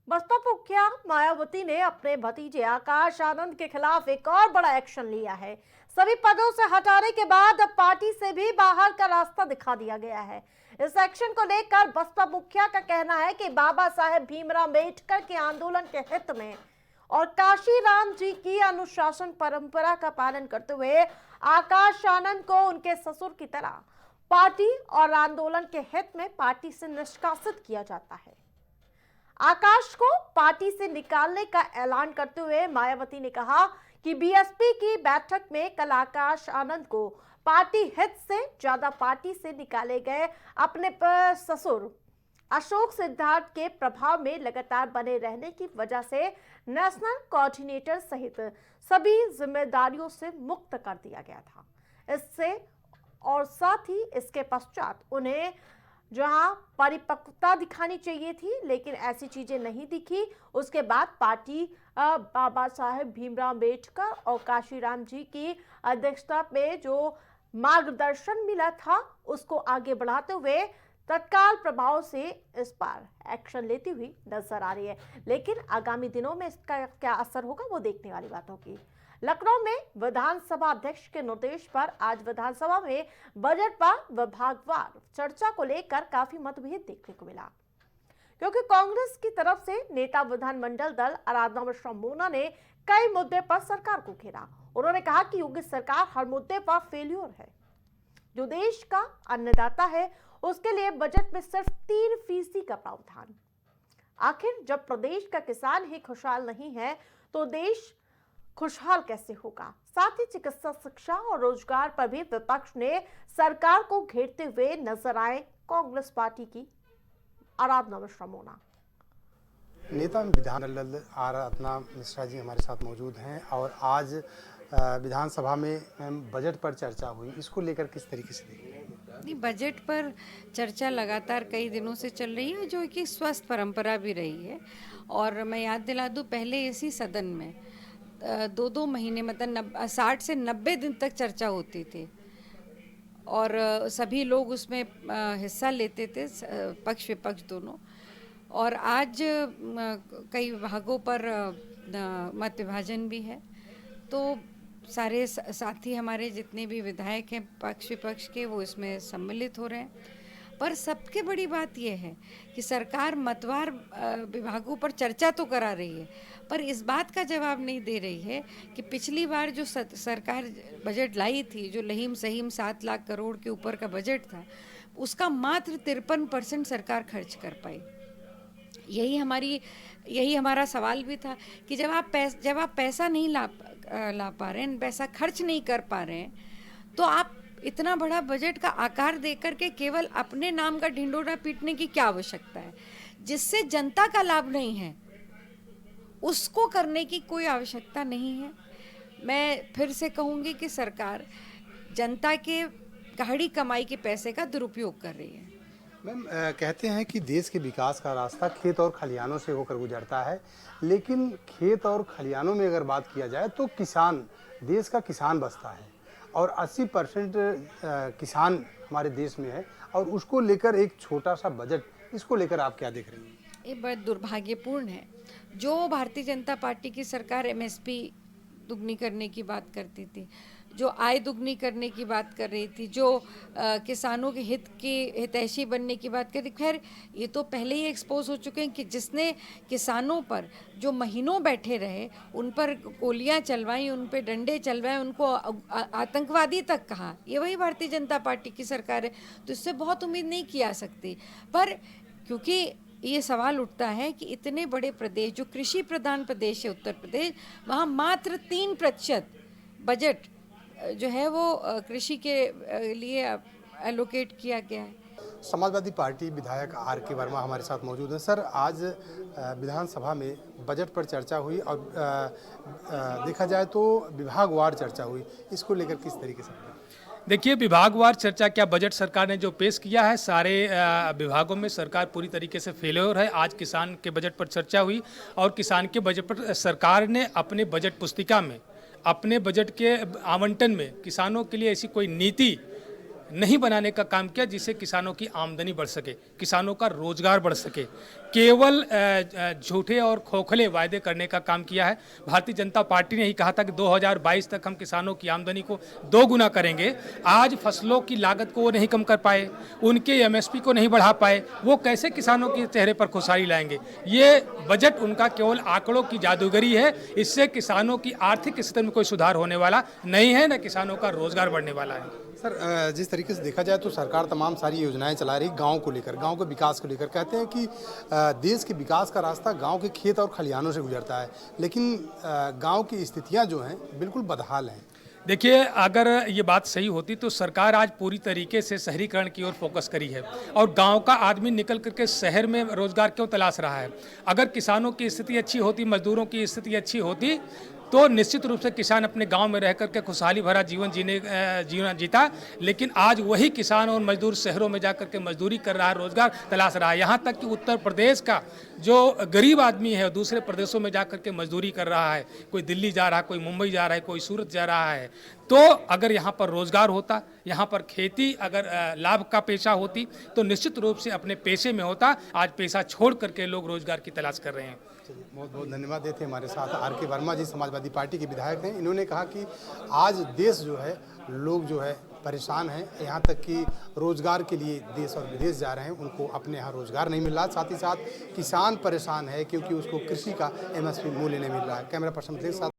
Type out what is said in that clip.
बसपा मुखिया मायावती ने अपने भतीजे आकाश आनंद के खिलाफ एक और बड़ा एक्शन लिया है। सभी पदों से हटाने के बाद अब पार्टी से भी बाहर का रास्ता दिखा दिया गया है। इस एक्शन को लेकर बसपा मुखिया का कहना है कि बाबा साहेब भीमराव अम्बेडकर के आंदोलन के हित में और काशीराम जी की अनुशासन परंपरा का पालन करते हुए आकाश आनंद को उनके ससुर की तरह पार्टी और आंदोलन के हित में पार्टी से निष्कासित किया जाता है। आकाश को पार्टी से निकालने का ऐलान करते हुए मायावती ने कहा कि बीएसपी की बैठक में कल आकाश आनंद को पार्टी हित से ज्यादा पार्टी से निकाले गए अपने ससुर अशोक सिद्धार्थ के प्रभाव में लगातार बने रहने की वजह से नेशनल कोऑर्डिनेटर सहित सभी जिम्मेदारियों से मुक्त कर दिया गया था। इससे और साथ ही इसके पश्चात उन्हें जहां परिपक्वता दिखानी चाहिए थी लेकिन ऐसी चीजें नहीं दिखी, उसके बाद पार्टी बाबा साहेब भीमराव अम्बेडकर और काशीराम जी की अध्यक्षता में जो मार्गदर्शन मिला था उसको आगे बढ़ाते हुए तत्काल प्रभाव से इस पर एक्शन लेती हुई नजर आ रही है। लेकिन आगामी दिनों में इसका क्या असर होगा वो देखने वाली बात होगी। लखनऊ में विधानसभा अध्यक्ष के निर्देश पर आज विधानसभा में बजट पर विभागवार चर्चा को लेकर काफी मतभेद देखने को मिला, क्योंकि कांग्रेस की तरफ से नेता विधानमंडल दल आराधना मिश्रा मोना ने कई मुद्दे पर सरकार को घेरा। उन्होंने कहा कि योगी सरकार हर मुद्दे पर फेल्यूर है। जो देश का अन्नदाता है उसके लिए बजट में सिर्फ 3% का प्रावधान। आखिर जब प्रदेश का किसान ही खुशहाल नहीं है तो देश खुशहाल कैसे होगा। साथ ही चिकित्सा, शिक्षा और रोजगार पर भी विपक्ष ने सरकार को घेरते हुए नजर आए कांग्रेस पार्टी की आराधना मिश्रा मोना। नेता विधानमंडल आराधना मिश्रा जी हमारे साथ मौजूद हैं और आज विधानसभा में बजट पर चर्चा हुई, इसको लेकर किस तरीके से देखें? नहीं, बजट पर चर्चा लगातार कई दिनों से चल रही है, जो कि स्वस्थ परंपरा भी रही है। और मैं याद दिला दूं, पहले इसी सदन में 2-2 महीने मतलब 60 से 90 दिन तक चर्चा होती थी और सभी लोग उसमें हिस्सा लेते थे, पक्ष विपक्ष दोनों। और आज कई विभागों पर मत विभाजन भी है, तो सारे साथी हमारे जितने भी विधायक हैं पक्ष विपक्ष के, वो इसमें सम्मिलित हो रहे हैं। पर सबसे बड़ी बात यह है कि सरकार मतवार विभागों पर चर्चा तो करा रही है, पर इस बात का जवाब नहीं दे रही है कि पिछली बार जो सरकार बजट लाई थी, जो लहीम सहीम 7 लाख करोड़ के ऊपर का बजट था, उसका मात्र 53% सरकार खर्च कर पाई। यही हमारा सवाल भी था कि जब आप पैसा नहीं ला पा रहे हैं, पैसा खर्च नहीं कर पा रहे हैं, तो आप इतना बड़ा बजट का आकार देकर के केवल अपने नाम का ढिंढोरा पीटने की क्या आवश्यकता है? जिससे जनता का लाभ नहीं है उसको करने की कोई आवश्यकता नहीं है। मैं फिर से कहूँगी कि सरकार जनता के गाढ़ी कमाई के पैसे का दुरुपयोग कर रही है। मैम, कहते हैं कि देश के विकास का रास्ता खेत और खलिहानों से होकर गुजरता है, लेकिन खेत और खलिहानों में अगर बात किया जाए तो किसान, देश का किसान बसता है और 80% किसान हमारे देश में है और उसको लेकर एक छोटा सा बजट, इसको लेकर आप क्या देख रही हैं? ये बहुत दुर्भाग्यपूर्ण है। जो भारतीय जनता पार्टी की सरकार एमएसपी दुगनी करने की बात करती थी, जो आय दुगनी करने की बात कर रही थी, जो किसानों के हित की हितैषी बनने की बात कर रही, खैर ये तो पहले ही एक्सपोज हो चुके हैं कि जिसने किसानों पर जो महीनों बैठे रहे, उन पर गोलियां चलवाई, उन पर डंडे चलवाए, उनको आतंकवादी तक कहा, ये वही भारतीय जनता पार्टी की सरकार है। तो इससे बहुत उम्मीद नहीं की जा सकती। पर क्योंकि ये सवाल उठता है कि इतने बड़े प्रदेश, जो कृषि प्रधान प्रदेश है उत्तर प्रदेश, वहाँ मात्र 3% बजट जो है वो कृषि के लिए एलोकेट किया गया है। समाजवादी पार्टी विधायक आर.के. वर्मा हमारे साथ मौजूद हैं। सर, आज विधानसभा में बजट पर चर्चा हुई और देखा जाए तो विभागवार चर्चा हुई, इसको लेकर किस तरीके से? देखिए, विभागवार चर्चा क्या, बजट सरकार ने जो पेश किया है, सारे विभागों में सरकार पूरी तरीके से फेल्योर है। आज किसान के बजट पर चर्चा हुई और किसान के बजट पर सरकार ने अपने बजट पुस्तिका में, अपने बजट के आवंटन में किसानों के लिए ऐसी कोई नीति नहीं बनाने का काम किया जिससे किसानों की आमदनी बढ़ सके, किसानों का रोजगार बढ़ सके। केवल झूठे और खोखले वायदे करने का काम किया है। भारतीय जनता पार्टी ने ही कहा था कि 2022 तक हम किसानों की आमदनी को 2 गुना करेंगे। आज फसलों की लागत को वो नहीं कम कर पाए, उनके एमएसपी को नहीं बढ़ा पाए, वो कैसे किसानों के चेहरे पर खुशहाली लाएंगे? ये बजट उनका केवल आंकड़ों की जादूगरी है। इससे किसानों की आर्थिक स्थिति में कोई सुधार होने वाला नहीं है, न किसानों का रोजगार बढ़ने वाला है। सर, जिस तरीके से देखा जाए तो सरकार तमाम सारी योजनाएं चला रही गांव को लेकर, गांव के विकास को लेकर। कहते हैं कि देश के विकास का रास्ता गांव के खेत और खलिहानों से गुजरता है, लेकिन गांव की स्थितियां जो हैं बिल्कुल बदहाल हैं। देखिए, अगर ये बात सही होती तो सरकार आज पूरी तरीके से शहरीकरण की ओर फोकस करी है और गांव का आदमी निकल करके शहर में रोजगार क्यों तलाश रहा है? अगर किसानों की स्थिति अच्छी होती, मजदूरों की स्थिति अच्छी होती तो निश्चित रूप से किसान अपने गांव में रह करके खुशहाली भरा जीवन जीता। लेकिन आज वही किसान और मजदूर शहरों में जाकर के मजदूरी कर रहा है, रोजगार तलाश रहा है। यहाँ तक कि उत्तर प्रदेश का जो गरीब आदमी है दूसरे प्रदेशों में जाकर के मजदूरी कर रहा है, कोई दिल्ली जा रहा है, कोई मुंबई जा रहा है, कोई सूरत जा रहा है। तो अगर यहाँ पर रोजगार होता, यहाँ पर खेती अगर लाभ का पेशा होती तो निश्चित रूप से अपने पेशे में होता। आज पेशा छोड़ करके लोग रोजगार की तलाश कर रहे हैं। बहुत बहुत धन्यवाद देते हैं। हमारे साथ RK वर्मा जी समाजवादी पार्टी के विधायक हैं। इन्होंने कहा कि आज देश जो है, लोग जो है परेशान हैं, यहाँ तक कि रोजगार के लिए देश और विदेश जा रहे हैं, उनको अपने यहाँ रोजगार नहीं मिल रहा। साथ ही साथ किसान परेशान है क्योंकि उसको कृषि का MSP मूल्य नहीं मिल रहा है। कैमरा पर्सन के साथ